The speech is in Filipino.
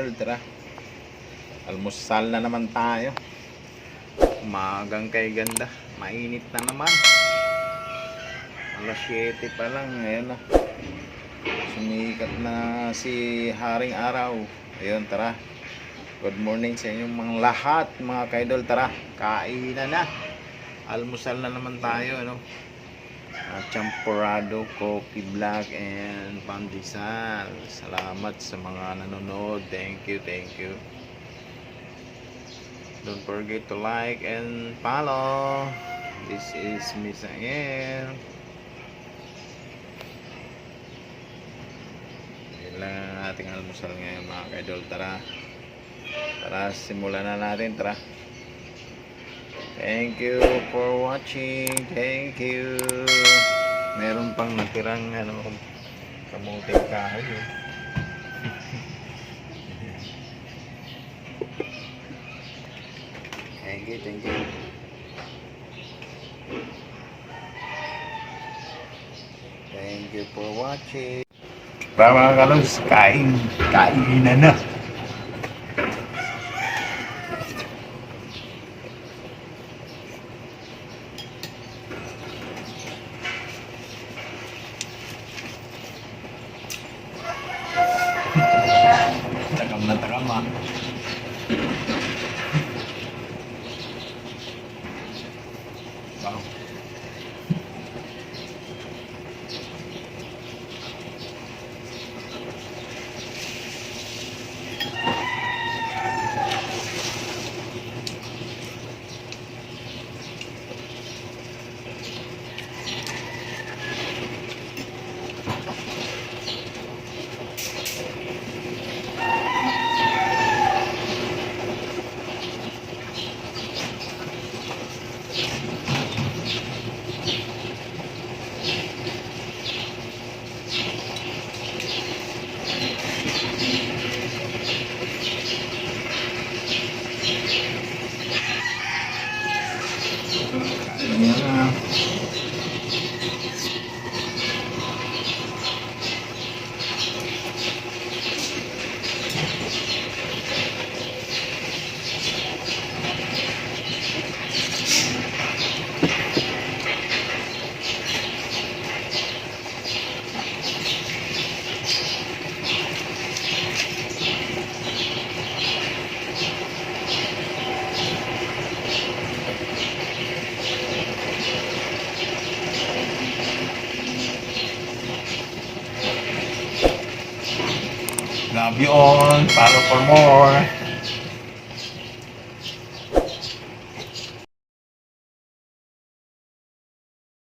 ka-idol, tara. Almusal na naman tayo. Umagang kay ganda. Mainit na naman. Alas 7 pa lang. Ayan na. Sumikat na si Haring Araw. Ayun, tara. Good morning sa inyong mga lahat, mga ka-idol. Tara, kainan na. Almusal na naman tayo, ano? Champurrado, coffee black, and pandesal. Salamat sa mga nanonood. Thank you, thank you. Don't forget to like and follow. This is Misael. Yan lang ang ating almusal ngayon, mga ka-idol. Tara, simulan na natin. Tara. Thank you for watching. Thank you. Meron pang natirang kamuting kahoy. Thank you, thank you. Thank you for watching. Para mga kalos, kainan na. Takam na takam ah. Wow. Ayan. Love you all. Follow for more.